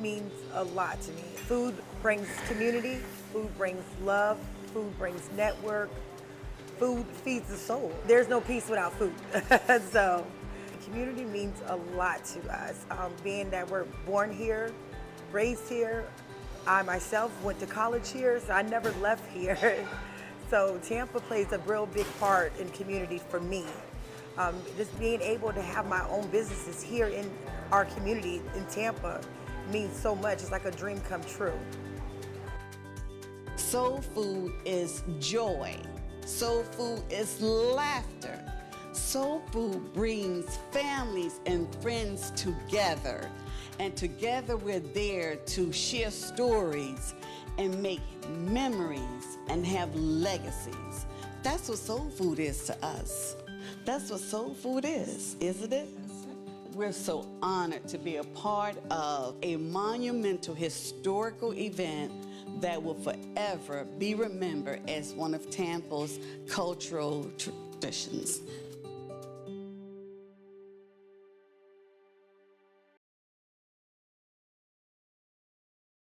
means a lot to me. Food brings community, food brings love, food brings network, food feeds the soul. There's no peace without food. So community means a lot to us. Being that we're born here, raised here, I myself went to college here, so I never left here. So Tampa plays a real big part in community for me. Just being able to have my own businesses here in our community in Tampa means so much. It's like a dream come true. Soul food is joy. Soul food is laughter. Soul food brings families and friends together. And together we're there to share stories and make memories and have legacies. That's what soul food is to us. That's what soul food is, isn't it? We're so honored to be a part of a monumental historical event that will forever be remembered as one of Tampa's cultural traditions.